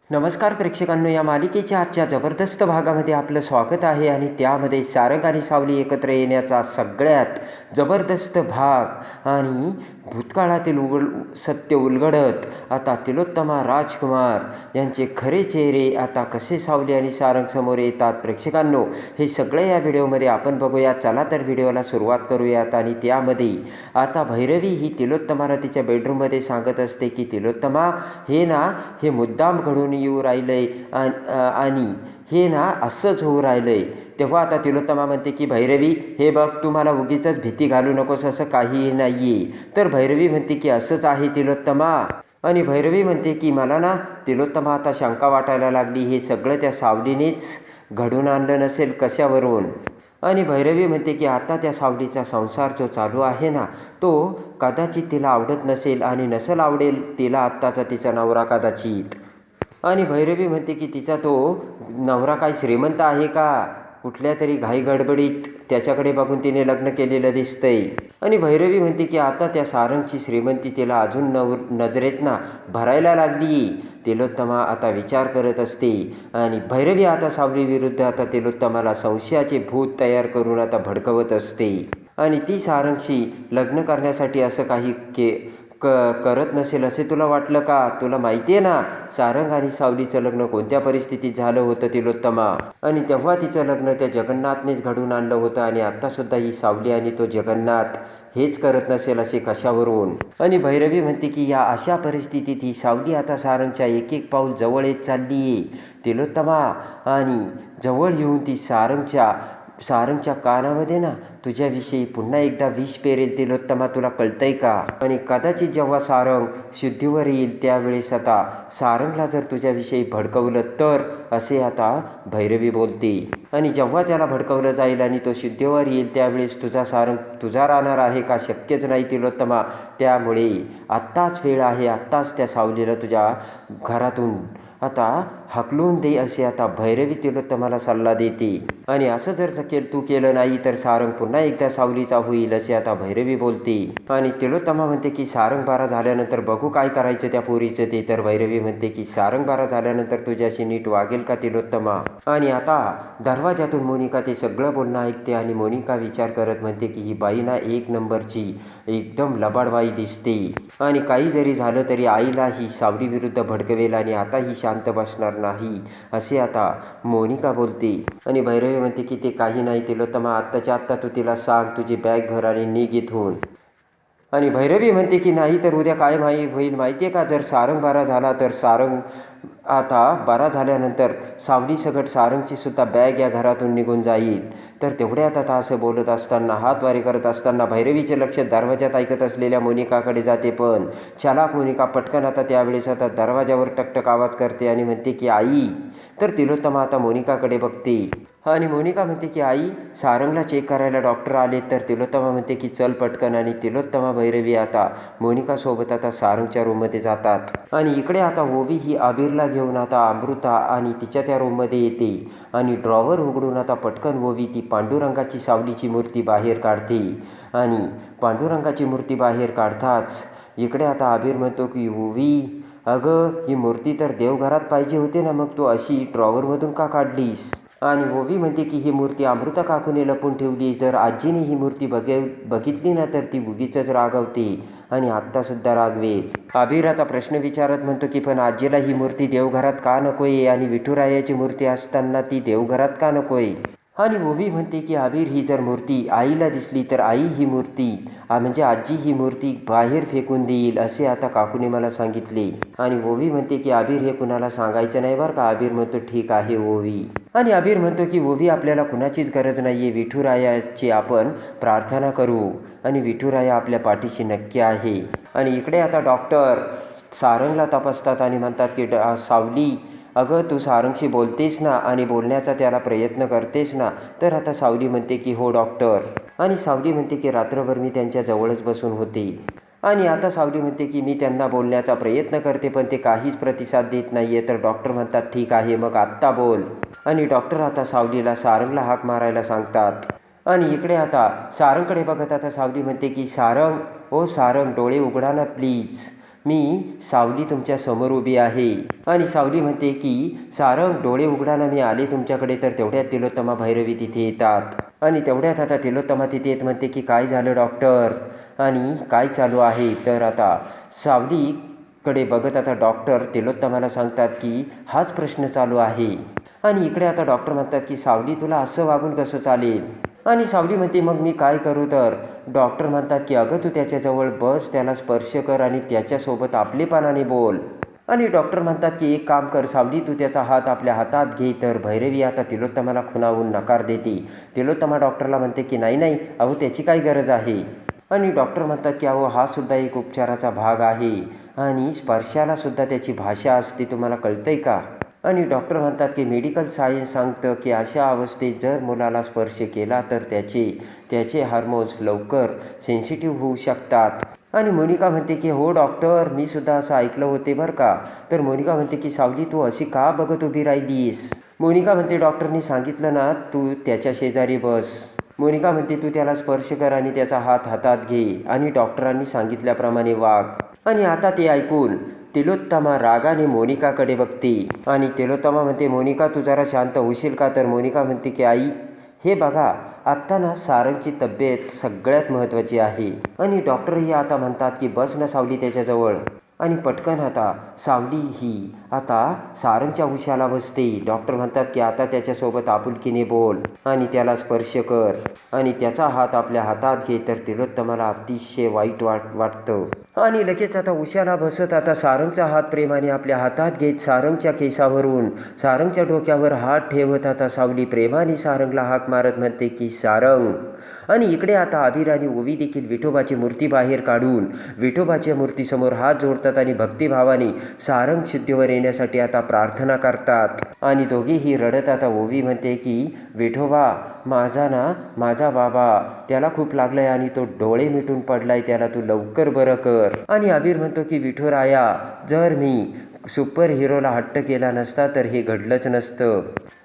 नमस्कार प्रेक्षकांनो, या मालिकेच्या आजच्या जबरदस्त भागामध्ये आपलं स्वागत आहे. आणि त्यामध्ये सारंग आणि सावली एकत्र येण्याचा सगळ्यात जबरदस्त भाग आणि भूतकाळातील सत्य उलगडत आता तिलोत्तमा राजकुमार यांचे खरे चेहरे आता कसे सावली आणि सारंग समोर येतात. प्रेक्षकांनो, हे सगळे या व्हिडिओमध्ये आपण बघूया. चला तर व्हिडिओला सुरुवात करूयात. आणि त्यामध्ये आता भैरवी ही तिलोत्तमाला तिच्या बेडरूममध्ये सांगत असते की तिलोत्तमा, हे मुद्दाम घडून येऊ राहिलंय आणि हे असंच होऊ राहिलंय. तेव्हा आता तिलोत्तमा म्हणते की भैरवी, हे बघ, तू मला उगीच भीती घालू नकोस, असं काहीही नाही आहे. तर भैरवी म्हणते की असंच आहे तिलोत्तमा. आणि भैरवी म्हणते की मला तिलोत्तमा आता शंका वाटायला लागली, हे सगळं त्या सावलीनेच घडून आणलं नसेल कशावरून. आणि भैरवी म्हणते की आता त्या सावलीचा संसार जो चालू आहे तो कदाचित तिला आवडत नसेल आणि नसेल आवडेल तिला आत्ताचा तिचा नवरा कदाचित. आणि भैरवी म्हणते की तिचा तो नवरा काय श्रीमंत आहे का? कुठल्या तरी घाईगडबडीत त्याच्याकडे बघून तिने लग्न केलेलं दिसतंय. आणि भैरवी म्हणते की आता त्या सारंगची श्रीमंती तिला अजून नजरेत भरायला लागली. तिलोत्तमा आता विचार करत असते. आणि भैरवी आता सावली विरुद्ध आता तिलोत्तमाला संशयाचे भूत तयार करून आता भडकवत असते. आणि ती सारंगशी लग्न करण्यासाठी असं काही करत नसेल असे तुला वाटलं का? तुला माहिती आहे सारंग आणि सावलीचं लग्न कोणत्या परिस्थितीत झालं होतं तिलोत्तमा. आणि तेव्हा तिचं लग्न त्या जगन्नाथनेच घडून आणलं होतं. आणि आत्तासुद्धा ही सावली आणि तो जगन्नाथ हेच करत नसेल असे कशावरून. आणि भैरवी म्हणते की या अशा परिस्थितीत ही सावली आता सारंगच्या एक एक पाऊल जवळ येत चालली आहे तिलोत्तमा. आणि जवळ येऊन ती सारंगच्या कानामध्ये तुझ्याविषयी पुन्हा एकदा विष पेरेल तिलोत्तमा, तुला कळतंय का? आणि कदाचित जेव्हा सारंग शुद्धीवर येईल त्यावेळेस आता सारंगला जर तुझ्याविषयी भडकवलं तर, असे आता भैरवी बोलते. आणि जेव्हा त्याला भडकवलं जाईल आणि तो शुद्धीवर येईल त्यावेळेस तुझा राहणार आहे का? शक्यच नाही तिलोत्तमा. त्यामुळे आत्ताच वेळ आहे, आत्ताच त्या सावलीला तुझ्या घरातून आता हकलून दे, असे आता भैरवी तिलोत्तमाला सल्ला देते. आणि असं जर तू केलं नाही तर सारंग पुन्हा एकदा सावलीचा होईल, असे आता भैरवी बोलते. आणि तिलोत्तमा म्हणते की सारंग बारा झाल्यानंतर बघू काय करायचं त्या पोरीचं ते. तर भैरवी म्हणते की सारंग बारा झाल्यानंतर तुझ्याशी नीट वागेल का तिलोत्तमा? आणि आता दरवाजातून मोनिका ते सगळं बोलणं ऐकते. आणि मोनिका विचार करत म्हणते की ही बाई एक नंबरची एकदम लबाड बाई दिसते. आणि काही जरी झालं तरी आईला ही सावली विरुद्ध भडकवेल आणि आता ही शांत बसणार नाही, असे आता मोनिका बोलते. आणि भैरवी म्हणते की ते काही नाही तिलोत्तमा, आत्ताच्या आत्ता तू तिला सांग, तुझी बॅग भर आणि निघ इथून. आणि भैरवी म्हणते की नाही तर उद्या काय होईल माहिती आहे का? जर सारंग बारा झाला तर सारंग आता बारा झाल्यानंतर सावली सकट सारंगची सुद्धा बॅग या घरातून निघून जाईल. तर तेवढ्यात आता असं बोलत असताना, हातवारी करत असताना भैरवीचे लक्ष दरवाजात ऐकत असलेल्या मोनिकाकडे जाते. पण चालाक मोनिका पटकन आता त्यावेळेस आता दरवाजावर टकटक आवाज करते आणि म्हणते की आई. तर तिलोत्तमा आता मोनिकाकडे बघते. आणि मोनिका म्हणते की आई, सारंगला चेक करायला डॉक्टर आले. तर तिलोत्तमा म्हणते की चल पटकन. आणि तिलोत्तमा भैरवी आता मोनिकासोबत आता सारंगच्या रूममध्ये जातात. आणि इकडे आता ओवी ही आबिरला घेऊन आता अमृता आणि तिच्या त्या रूममध्ये येते. आणि ड्रॉवर उघडून आता पटकन ओवी ती पांडुरंगाची सावलीची मूर्ती बाहेर काढते. आणि पांडुरंगाची मूर्ती बाहेर काढताच इकडे आता आबिर म्हणतो की ओवी, अगं ही मूर्ती तर देवघरात पाहिजे होते मग तू अशी ड्रॉवरमधून का काढलीस? आणि ओवी म्हणते की ही मूर्ती अमृता काकूने लपून ठेवली. जर आजीने ही मूर्ती बघितली तर ती उगीच रागवते आणि आत्तासुद्धा रागवेल. आबिर आता प्रश्न विचारत म्हणतो की पण आजीला ही मूर्ती देवघरात का नकोय? आणि विठुरायाची मूर्ती असताना ती देवघरात का नकोय? आणि ओवी म्हणते की आबिर, ही जर मूर्ती आईला दिसली तर आई ही मूर्ती म्हणजे आजी ही मूर्ती बाहेर फेकून देईल, असे आता काकूने मला सांगितले. आणि ओवी म्हणते की आबिर, हे कुणाला सांगायचं नाही बरं का? आबिर म्हणतो ठीक आहे ओवी. आणि आबिर म्हणतो की ओवी, आपल्याला कुणाचीच गरज नाही आहे, विठुरायाची आपण प्रार्थना करू आणि विठुराया आपल्या पाठीशी नक्की आहे. आणि इकडे आता डॉक्टर सारंगला तपासतात आणि म्हणतात की सावली, अगं तू सारंगशी बोलतेस आणि बोलण्याचा त्याला प्रयत्न करतेस तर आता सावली म्हणते की हो डॉक्टर. आणि सावली म्हणते की रात्रभर मी त्यांच्या जवळच बसून होते. आणि आता सावली म्हणते की मी त्यांना बोलण्याचा प्रयत्न करते पण ते काहीच प्रतिसाद देत नाही आहे. तर डॉक्टर म्हणतात ठीक आहे, मग आत्ता बोल. आणि डॉक्टर आता सावलीला सारंगला हाक मारायला सांगतात. आणि इकडे आता सारंगकडे बघत आता सावली म्हणते की सारंग, ओ सारंग, डोळे उघडा ना प्लीज. मी सावली तुमच्या समोर उभी आहे. आणि सावली म्हणते की सारंग डोळे उघडाना मी आले तुमच्याकडे. तर तेवढ्यात तिलोत्तमा भैरवी तिथे येतात. आणि तेवढ्यात आता तिलोत्तमा तिथे येत म्हणते की काय झालं डॉक्टर आणि काय चालू आहे. तर आता सावलीकडे बघत आता डॉक्टर तिलोत्तमाला सांगतात की हाच प्रश्न चालू आहे. आणि इकडे आता डॉक्टर म्हणतात की सावली तुला असं वागून कसं चालेल. आणि सावली म्हणते मग मी काय करू. तर डॉक्टर म्हणतात की अगं तू त्याच्याजवळ बस, त्याला स्पर्श कर आणि त्याच्यासोबत आपलेपणाने बोल. आणि डॉक्टर म्हणतात की एक काम कर सावली, तू त्याचा हात आपल्या हातात घे. तर भैरवी आता तिलोत्तमाला खुणावून नकार देते. तिलोत्तमा डॉक्टरला म्हणते की नाही नाही अहो त्याची काय गरज आहे. आणि डॉक्टर म्हणतात की अहो हा सुद्धा एक उपचाराचा भाग आहे आणि स्पर्शाला सुद्धा त्याची भाषा असते, तुम्हाला कळतंय का. आणि डॉक्टर म्हणतात की मेडिकल सायन्स सांगतं की अशा अवस्थेत जर मुलाला स्पर्श केला तर त्याचे हार्मोन्स लवकर सेन्सिटिव्ह होऊ शकतात. आणि मोनिका म्हणते की हो डॉक्टर मी सुद्धा असं ऐकलं होते बरं का. तर मोनिका म्हणते की सावली तू अशी का बघत उभी राहिलीस. मोनिका म्हणते डॉक्टरनी सांगितलं ना तू त्याच्या शेजारी बस. मोनिका म्हणते तू त्याला स्पर्श कर आणि त्याचा हात हातात घे आणि डॉक्टरांनी सांगितल्याप्रमाणे वाग. आणि आता ते ऐकून तिलोत्तमा रागाने मोनिकाकडे बघते. आणि तिलोत्तमा म्हणते मोनिका तू जरा शांत होशील का. तर मोनिका म्हणते की आई हे बघा आत्ता ना सारंगची तब्येत सगळ्यात महत्त्वाची आहे. आणि डॉक्टरही आता म्हणतात की बस ना सावली त्याच्याजवळ. आणि पटकन आता सावली ही आता सारंगच्या उशाला बसते. डॉक्टर म्हणतात की आता त्याच्यासोबत आपुलकीने बोल आणि त्याला स्पर्श कर आणि त्याचा हात आपल्या हातात घे. तर तिलोत्तमाला अतिशय वाईट वाटतं. आणि लगेच आता उशाला बसत आता सारंगचा हात प्रेमाने आपल्या हातात घेत सारंगच्या केसावरून सारंगच्या डोक्यावर हात ठेवत आता सावली प्रेमाने सारंगला हाक मारत म्हणते की सारंग. आणि इकडे आता अबीर आणि ओवी देखील विठोबाची मूर्ती बाहेर काढून विठोबाच्या मूर्तीसमोर हात जोडतात आणि भक्तिभावाने सारंग शुद्धीवर येण्यासाठी आता प्रार्थना करतात. आणि दोघेही रडत आता ओवी म्हणते की विठोबा माझा बाबा त्याला खूप लागलाय आणि तो डोळे मिटून पडलाय, त्याला तू लवकर बरं कर. आणि अबीर म्हणतो की विठुराया जर मी सुपर हिरोला हट्ट केला नसता तर हे घडलंच नसतं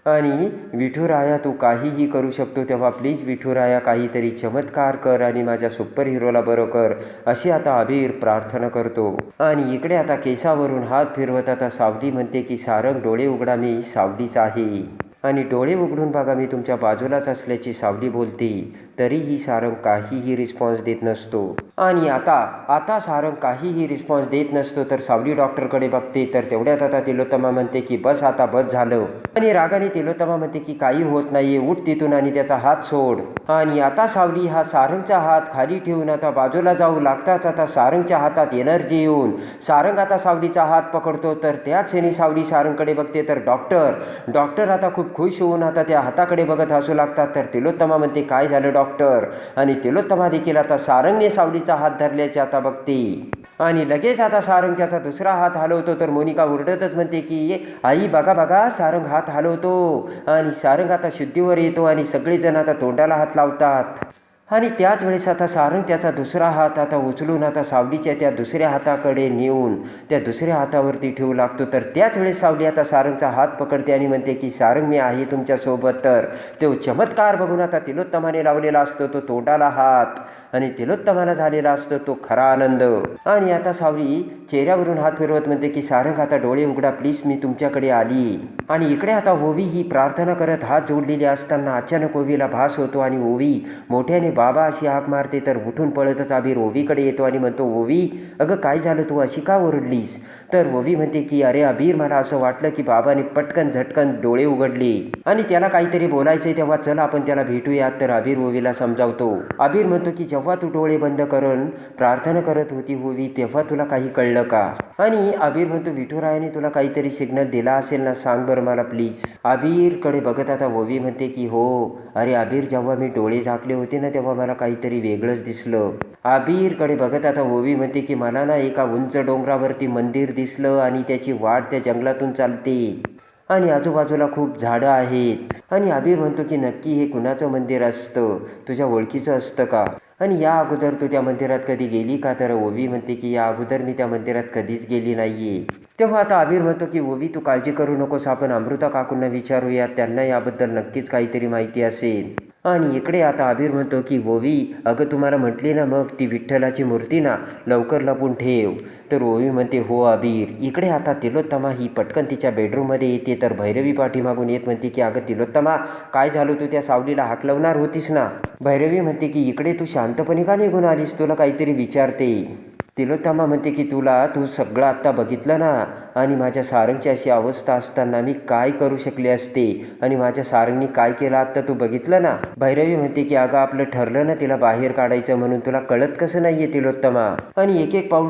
आणि विठुराया तू काहीही करू शकतो, तेव्हा प्लीज विठुराया काहीतरी चमत्कार कर आणि माझ्या सुपर हिरोला बरं कर, अशी आता अबीर प्रार्थना करतो. आणि इकडे आता केसावरून हात फिरवत आता सावली म्हणते की सारंग डोळे उघडा मी सावलीच आहे. आणि डोळे उघडून बघा मी तुमच्या बाजूलाच असल्याची सावली बोलते. तरीही सारंग काहीही रिस्पॉन्स देत नसतो. आणि आता सारंग काहीही रिस्पॉन्स देत नसतो. तर सावली डॉक्टरकडे बघते. तर तेवढ्यात आता तिलोत्तमा म्हणते की बस आता बस झालं. आणि रागाने तिलोत्तमा म्हणते की काही होत नाहीये, उठ तिथून आणि त्याचा हात सोड. आणि आता सावली हा सारंगचा हात खाली ठेवून आता बाजूला जाऊ लागताच आता सारंगच्या हातात एनर्जी येऊन सारंग आता सावलीचा हात पकडतो. तर त्या क्षणी सावली सारंगकडे बघते. तर डॉक्टर आता खूप खुश होऊन आता त्या हाताकडे बघत हसू लागतात. तर तिलोत्तमा म्हणते काय झालं डॉक्टर. आणि तिलोत्तमा देखील आता सारंगने सावलीचा हात धरल्याचे आता बघते. आणि लगेच आता सारंग त्याचा दुसरा हात हलवतो. तर मोनिका ओरडतच म्हणते की आई बघा सारंग हात हलवतो. आणि सारंग आता शुद्धीवर येतो आणि सगळेजण आता तोंडाला हात लावतात. आणि त्याच वेळेस आता सारंग त्याचा दुसरा हात आता उचलून आता सावलीच्या त्या दुसऱ्या हाताकडे नेऊन त्या दुसऱ्या हातावरती ठेवू लागतो. तर त्याच वेळेस सावली आता सारंगचा हात पकडते आणि म्हणते की सारंग मी आहे तुमच्यासोबत. तर तो चमत्कार बघून आता तिलोत्तमाने लावलेला असतो तो तोंडाला हात आणि तिलोत्तमाला झालेला असतो तो खरा आनंद. आणि आता सावली चेहऱ्यावरून हात फिरवत म्हणते की सारंग आता डोळे उघडा प्लीज, मी तुमच्याकडे आली. आणि इकडे आता ओवी ही प्रार्थना करत हात जोडलेले असताना अचानक ओवीला भास होतो आणि ओवी मोठ्याने बाबा अशी हाक मारते. तर उठून पळतच अबीर ओवीकडे येतो आणि म्हणतो ओवी अगं काय झालं, तू अशी का ओरडलीस. तर ओवी म्हणते की अरे अबीर मला असं वाटलं की बाबाने पटकन झटकन डोळे उघडले आणि त्याला काहीतरी बोलायचंय, तेव्हा चल आपण त्याला भेटूयात. तर अबीर ओवीला समजावतो. अबीर म्हणतो की जेव्हा तू डोळे बंद करून प्रार्थना करत होती ओवी तेव्हा तुला काही कळलं का. आणि अबीर म्हणतो विठुरायाने तुला काहीतरी सिग्नल दिला असेल ना, सांग बरं मला प्लीज. अबीरकडे बघत आता ओवी म्हणते की हो अरे अबीर जेव्हा मी डोळे झाकले होते ना तेव्हा मला काहीतरी वेगळंच दिसलं. अबीरकडे बघत आता ओवी म्हणते की मला ना एका उंच डोंगरावरती मंदिर दिसलं आणि त्याची वाट त्या जंगलातून चालते आणि आजूबाजूला खूप झाडं आहेत. आणि अबीर म्हणतो की नक्की हे कुणाचं मंदिर असतं, तुझ्या ओळखीचं असतं का आणि या अगोदर तू त्या मंदिरात कधी गेली का. तर ओवी म्हणते की या अगोदर मी त्या मंदिरात कधीच गेली नाहीये. तेव्हा आता अबीर म्हणतो की ओवी तू काळजी करू नकोस, आपण अमृता काकूंना विचारूया, त्यांना याबद्दल नक्कीच काहीतरी माहिती असेल. आणि इकडे आता अबीर म्हणतो की ओवी, अगं तुम्हाला म्हटली ना मग ती विठ्ठलाची मूर्ती ना लवकर लपून ठेव. तर ओवी म्हणते हो अबीर. इकडे आता तिलोत्तमा ही पटकन तिच्या बेडरूममध्ये येते तर भैरवी पाठीमागून येत म्हणते की अगं तिलोत्तमा, काय झालं, तू त्या सावलीला हाकलवणार होतीस ना. भैरवी म्हणते की इकडे तू शांतपणे का निघून आलीस, तुला काहीतरी विचारते. तिलोत्तमा म्हणते की तू सगळं आत्ता बघितलं ना, आणि माझ्या सारंगची अशी अवस्था असताना मी काय करू शकले असते, आणि माझ्या सारंगनी काय केलं आत्ता तू बघितलं ना. भैरवी म्हणते की अगं आपलं ठरलं ना तिला बाहेर काढायचं म्हणून, तुला कळत कसं नाहीये तिलोत्तमा. आणि एक एक पाऊल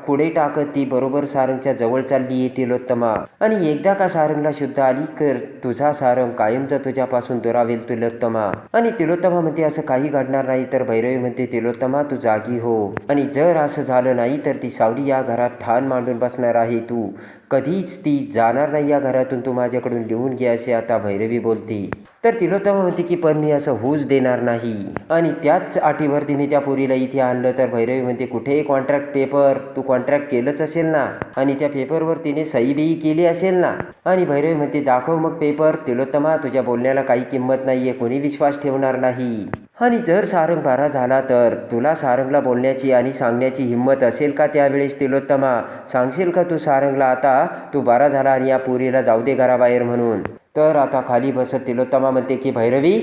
पुढे टाकत ती बरोबर सारंगच्या जवळ चालली आहे तिलोत्तमा. आणि एकदा का सारंगला शुद्ध आली कर तुझा सारंग कायमचा तुझ्यापासून दुरावेल तिलोत्तमा. आणि तिलोत्तमा म्हणते असं काही घडणार नाही. तर भैरवी म्हणते तिलोत्तमा तू जागी हो, आणि जर असं झालं नाही तर ती सावली या घरात ठाण मांडून बसणार आहे. तू कधीच ती जाणार नाही या घरातून, तू माझ्याकडून लिहून घे असे आता भैरवी बोलते. तर तिलोत्तमा म्हणते की पण मी असं होऊच देणार नाही, आणि त्याच अटीवरती मी त्या पोरीला इथे आणलं. तर भैरवी म्हणते कुठे कॉन्ट्रॅक्ट पेपर, तू कॉन्ट्रॅक्ट केलंच असेल ना, आणि त्या पेपरवर तिने सही बिही केली असेल ना. आणि भैरवी म्हणते दाखव मग पेपर. तिलोत्तमा तुझ्या बोलण्याला काही किंमत नाहीये, कोणी विश्वास ठेवणार नाही. आणि जर सारंग बारा झाला तर तुला सारंगला बोलण्याची आणि सांगण्याची हिंमत असेल का त्यावेळेस तिलोत्तमा? सांगशील का तू सारंगला आता तू बारा झाला आणि या पोरीला जाऊ दे घराबाहेर म्हणून? तर आता खाली बसत तिलोत्तमा म्हणते की भैरवी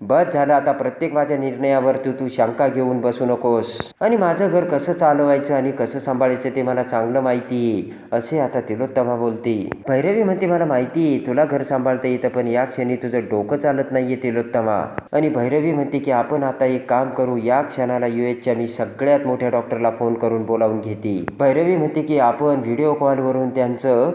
बस झालं आता, प्रत्येक माझ्या निर्णयावर तू शंका घेऊन बसू नकोस, आणि माझं घर कसं चालवायचं आणि कसं सांभाळायचं ते मला चांगलं माहिती आहे असे आता तिलोत्तमा बोलते. भैरवी म्हणते मला माहिती आहे तुला घर सांभाळता येतं, पण या क्षणी तुझं डोकं चालत नाहीये तिलोत्तमा. आणि भैरवी म्हणते की आपण आता एक काम करू, या क्षणाला यूएसच्या मी सगळ्यात मोठ्या डॉक्टरला फोन करून बोलावून घेते. भैरवी म्हणते की आपण व्हिडिओ कॉलवरून त्यांचं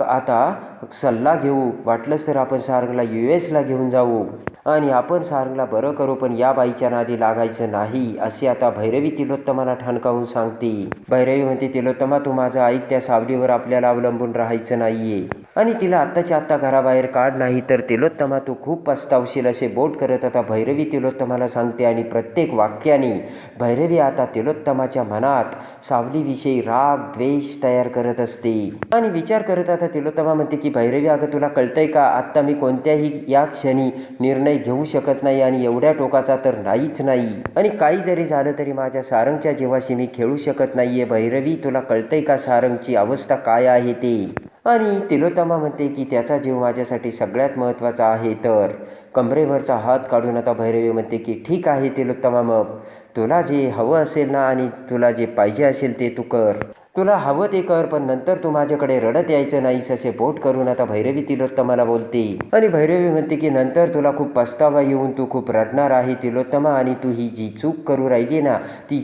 आता सल्ला घेऊ, वाटलंच तर आपण सारंगला यूएसला घेऊन जाऊ आणि आपण सारंगला बरं करू, पण या बाईच्या नादी लागायचं नाही असे आता भैरवी तिलोत्तमाला ठणकावून सांगते. भैरवी म्हणते तिलोत्तमा तू माझं ऐक, त्या सावलीवर आपल्याला अवलंबून राहायचं नाहीये, आणि तिला आत्ताच्या आत्ता घराबाहेर काढ, नाही तर तिलोत्तमा तू खूप पस्तावशील असे बोट करत आता भैरवी तिलोत्तमाला सांगते. आणि प्रत्येक वाक्याने भैरवी आता तिलोत्तमाच्या मनात सावलीविषयी राग द्वेष तयार करत असते. आणि विचार करत आता तिलोत्तमा म्हणते की भैरवी अगं तुला कळतंय का, आत्ता मी कोणत्याही या क्षणी निर्णय घेऊ शकत नाही, आणि एवढ्या टोकाचा तर नाहीच नाही, आणि काही जरी झालं तरी माझ्या सारंगच्या जीवाशी मी खेळू शकत नाहीये. भैरवी तुला कळतंय का सारंगची अवस्था काय आहे ते? आणि तिलोत्तमा म्हणते की त्याचा जीव माझ्यासाठी सगळ्यात महत्त्वाचा आहे. तर कमरेवरचा हात काढून आता भैरवी म्हणते की ठीक आहे तिलोत्तमा, मग तुला जे हवं असेल ना आणि तुला जे पाहिजे असेल ते तू कर, तुला हवं ते कर, पण नंतर तू माझ्याकडे रडत यायचं नाहीस असे बोट करून आता भैरवी तिलोत्तमाला बोलते. आणि भैरवी म्हणते की नंतर तुला खूप पस्तावा येऊन तू खूप रडणार आहे तिलोत्तमा, आणि तू ही जी चूक करू राहिली ना ती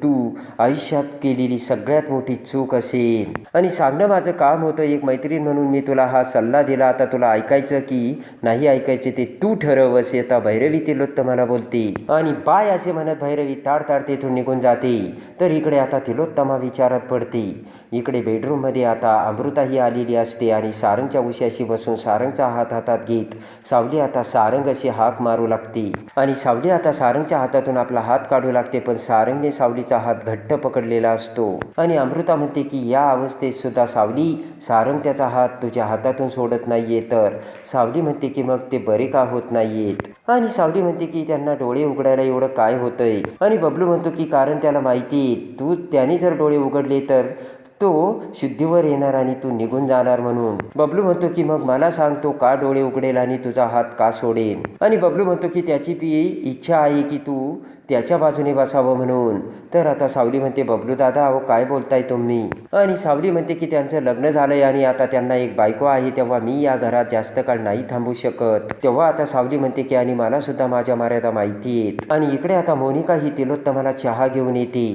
तू आयुष्यात केलेली सगळ्यात मोठी चूक असेल, आणि सांगणं माझं काम होतं. एक मैत्रीण म्हणून मी तुला हा सल्ला दिला, आता तुला ऐकायचं की नाही ऐकायचे ते तू ठरव असे आता भैरवी तिलोत्तमाला बोलते. आणि बाय असे म्हणत भैरवी ताडताड तेथून निघून जाते. तर इकडे आता तिलोत्तमा विचारात पडते. इकडे बेडरूममध्ये आता अमृताही आलेली असते, आणि सारंगच्या उशाशी बसून सारंगचा हात हातात घेत सावली आता सारंग अशी हाक मारू लागते. आणि सावली आता सारंगच्या हातातून आपला हात काढू लागते, पण सारंगने सावलीचा हात घट्ट पकडलेला असतो. आणि अमृता म्हणते की या अवस्थेत सुद्धा सावली सारंग त्याचा हात तुझ्या हातातून सोडत नाहीये. तर सावली म्हणते की मग ते बरे का होत नाहीयेत? आणि सावली म्हणते की त्यांना डोळे उघडायला एवढं काय होतंय? आणि बबलू म्हणतो की कारण त्याला माहिती त्याने जर डोळे उघडले तर तो शुद्धीवर येणार आणि तू निघून जाणार म्हणून. बबलू म्हणतो की मग मला सांग तो का डोळे उघडेल आणि तुझा हात का सोडेल? आणि बबलू म्हणतो की त्याची इच्छा आहे की तू त्याच्या बाजूने बसावं म्हणून. तर आता सावली म्हणते बबलू दादा अहो काय बोलताय तुम्ही? आणि सावली म्हणते की त्यांचं लग्न झालंय आणि आता त्यांना एक बायको आहे, तेव्हा मी या घरात जास्त काळ नाही थांबू शकत. तेव्हा आता सावली म्हणते की आणि मला सुद्धा माझ्या मर्यादा माहिती आहेत. आणि इकडे आता मोनिका ही तिलोत्तमाला चहा घेऊन येते.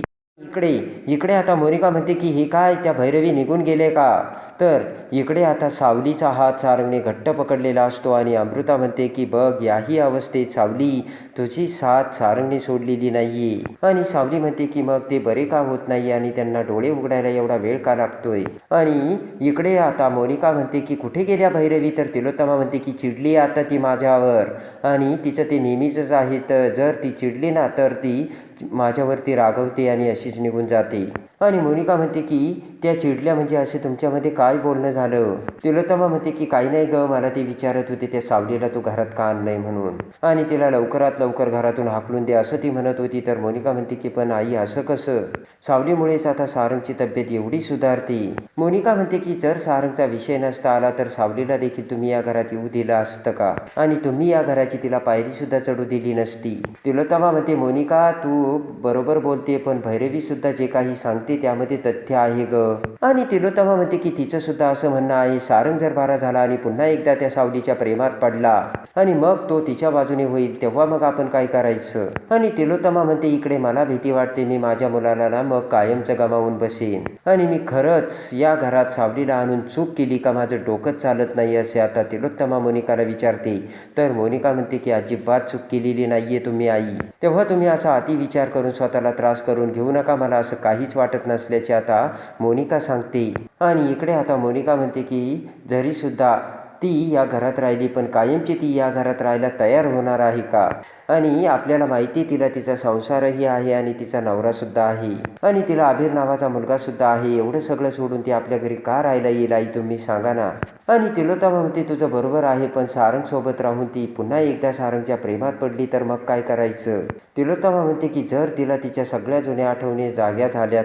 इकडे आता मोनिका म्हणते की हे काय, त्या भैरवी निघून गेले का? तर इकडे आता सावलीचा हात सारंगने घट्ट पकडलेला असतो, आणि अमृता म्हणते की बघ याही अवस्थेत सावली तुझी साथ सारंगने सोडलेली नाहीये. आणि सावली म्हणते की मग ते बरे का होत नाही, आणि त्यांना डोळे उघडायला एवढा वेळ का लागतोय? आणि इकडे आता मोनिका म्हणते की कुठे गेल्या भैरवी? तर तिलोत्तमा म्हणते की चिडली आता ती माझ्यावर, आणि तिचं ते नेहमीच आहे, तर जर ती चिडली ना तर ती माझ्यावरती रागवते आणि अशीच निघून जाते. आणि मोनिका म्हणते की त्या चिडल्या म्हणजे असे तुमच्यामध्ये काय बोलणं झालं? तिलोत्तमा म्हणते की काही नाही ग, मला ते विचारत होते त्या सावलीला तू घरात का आणलंय म्हणून, आणि तिला लवकरात लवकर घरातून हाकलून दे असं ती म्हणत होती. तर मोनिका म्हणते की पण आई असं कसं? सावलीमुळेच आता सारंगची तब्येत एवढी सुधारते. मोनिका म्हणते की जर सारंगचा विषय नसता आला तर सावलीला देखील तुम्ही या घरात येऊ दिलं असतं का, आणि तुम्ही या घराची तिला पायरी सुद्धा चढू दिली नसती. तिलोत्तमा म्हणते मोनिका तू बरोबर बोलते, पण भैरवी सुद्धा जे काही सांगते त्यामध्ये तथ्य आहे ग. आणि तिलोत्तमा म्हणते की तिचं सुद्धा असं म्हणणं आहे, सारंग जर बारा झाला आणि पुन्हा एकदा त्या सावलीच्या प्रेमात पडला आणि मग तो तिच्या बाजूने होईल, तेव्हा मग आपण काय करायचं? आणि तिलोत्तमा म्हणते इकडे मला भीती वाटते, मी माझ्या मुलाला ना मग कायमचं गमावून बसेन, आणि मी खरंच या घरात सावलीला आणून चूक केली का, माझं डोकंच चालत नाही असे आता तिलोत्तमा मोनिकाला विचारते. तर मोनिका म्हणते की अजिबात चूक केलेली नाहीये तुम्ही आई, तेव्हा तुम्ही असा अतिविचार करून स्वतःला त्रास करून घेऊ नका, मला असं काहीच वाटत नसल्याचे आता मोनिका सांगते. आणि इकडे आता मोनिका म्हणते की जरी सुद्धा ती या घरात राहिली पण कायमची ती या घरात राहायला तयार होणार आहे का, आणि आपल्याला माहिती तिला तिचा संसारही आहे आणि तिचा नवरासुद्धा आहे आणि तिला आबिर नावाचा मुलगासुद्धा आहे, एवढं सगळं सोडून ती आपल्या घरी का राहायला येईल आई तुम्ही सांगा ना. आणि तिलोत्तमा म्हणते तुझं बरोबर आहे, पण सारंग सोबत राहून ती पुन्हा एकदा सारंगच्या प्रेमात पडली तर मग काय करायचं? तिलोत्तमा म्हणते की जर तिला तिच्या सगळ्या जुन्या आठवणी जाग्या झाल्या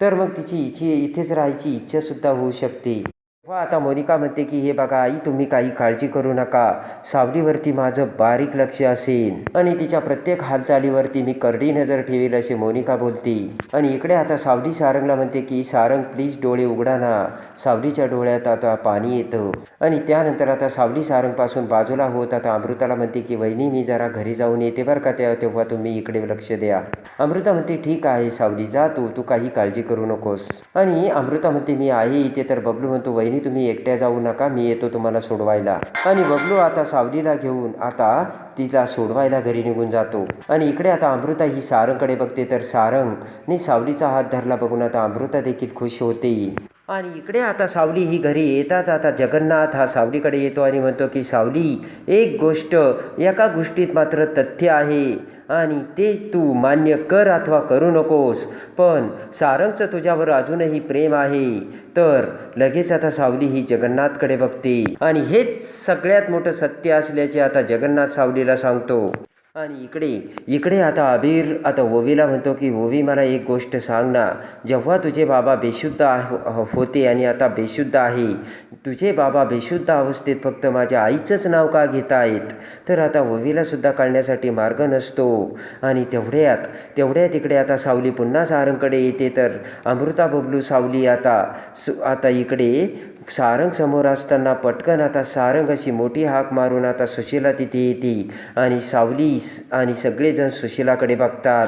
तर मग तिची इथेच राहायची इच्छा सुद्धा होऊ शकते. आता मोनिका म्हणते की हे बघा आई तुम्ही काही काळजी करू नका, सावलीवरती माझं बारीक लक्ष असेल आणि तिच्या प्रत्येक हालचालीवरती मी करडी नजर ठेवेल असे मोनिका बोलते. आणि इकडे आता सावली सारंगला म्हणते की सारंग प्लीज डोळे उघडा ना. सावलीच्या डोळ्यात आता पाणी येतं आणि त्यानंतर आता सावली सारंगपासून बाजूला होत आता अमृताला म्हणते की वहिनी मी जरा घरी जाऊन येते बरं का, तेव्हा तुम्ही इकडे लक्ष द्या. अमृता म्हणते ठीक आहे सावली जा तू काही काळजी करू नकोस. आणि अमृता म्हणते मी आहे इथे. तर बबलू म्हणतो वहिनी तुम्ही एकट्या जाऊ नका, मी येतो तुम्हाला सोडवायला. आणि बबलू आता सावलीला घेऊन आता तिला सोडवायला घरी निघून जातो. आणि इकडे आता अमृता ही सारंगकडे बघते तर सारंगने सावलीचा हात धरला बघून आता अमृता देखील खुश होते. आणि इकडे आता सावली ही घरी येताच आता जगन्नाथ हा सावलीकडे येतो आणि म्हणतो की सावली एक गोष्ट, एका गोष्टीत मात्र तथ्य आहे आणि ते तू मान्य कर अथवा करू नकोस, पण सारंगचं तुझ्यावर अजूनही प्रेम आहे. तर लगेच आता सावली ही जगन्नाथकडे बघते आणि हेच सगळ्यात मोठं सत्य असल्याचे आता जगन्नाथ सावलीला सांगतो. आणि इकडे आता अबीर आता ओवीला म्हणतो की ओवी मला एक गोष्ट सांग ना, जेव्हा तुझे बाबा बेशुद्ध होते आणि आता बेशुद्ध आहे, तुझे बाबा बेशुद्ध अवस्थेत फक्त माझ्या आईचंच नाव का घेत आहेत? तर आता ओवीला सुद्धा कळण्यासाठी मार्ग नसतो. आणि तेवढ्यात इकडे आता सावली पुन्हा सारंगकडे येते. तर अमृता बबलू सावली आता इकडे सारंग समोर असताना पटकन आता सारंग अशी मोठी हाक मारून आता सुशीला तिथे येते आणि सावली आणि सगळेजण सुशीलाकडे बघतात.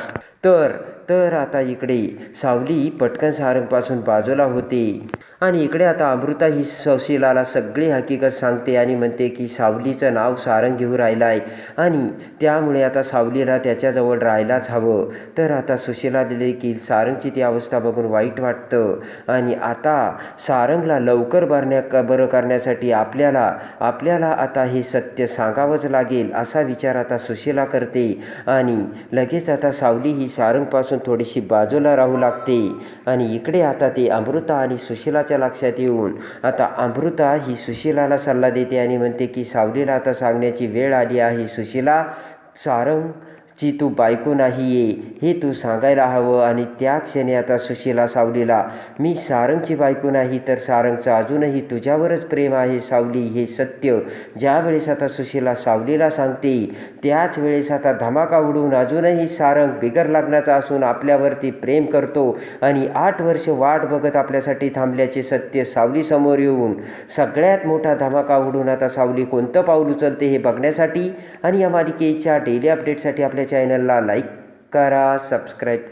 तर आता इकडे सावली पटकन सारंगपासून बाजूला होते. आणि इकडे आता अमृता ही सुशीलाला सगळी हकीकत सांगते आणि म्हणते की सावलीचं नाव सारंग घेऊन राहिलं आहे आणि त्यामुळे आता सावलीला त्याच्याजवळ राहायलाच हवं. तर आता सुशीला देखील सारंगची ती अवस्था बघून वाईट वाटतं आणि आता सारंगला लवकर बरं करण्यासाठी आपल्याला आता हे सत्य सांगावंच लागेल असा विचार आता सुशीला करते. आणि लगेच आता सावली ही सारंगपासून थोडीशी बाजूला राहू लागते. आणि इकडे आता ते अमृता आणि सुशीलाच्या लक्षात येऊन आता अमृता ही सुशीलाला सल्ला देते आणि म्हणते की सावलीला आता सांगण्याची वेळ आली आहे. सुशीला, सारंगची तू बायको नाही आहे हे तू सांगायला हवं. आणि त्या क्षणी आता सुशीला सावलीला मी सारंगची बायको नाही तर सारंगचं अजूनही तुझ्यावरच प्रेम आहे सावली हे सत्य ज्या वेळेस आता सुशीला सावलीला सांगते त्याच वेळेस आता धमाका उडून अजूनही सारंग बिगर लग्नाचा असून आपल्यावरती प्रेम करतो आणि 8 वर्ष वाट बघत आपल्यासाठी थांबल्याचे सत्य सावली समोर येऊन सगळ्यात मोठा धमाका उडून आता सावली कोणतं पाऊल उचलते हे बघण्यासाठी आणि या मालिकेच्या डेली अपडेटसाठी आपल्या चॅनलला लाईक करा, सबस्क्राईब करा.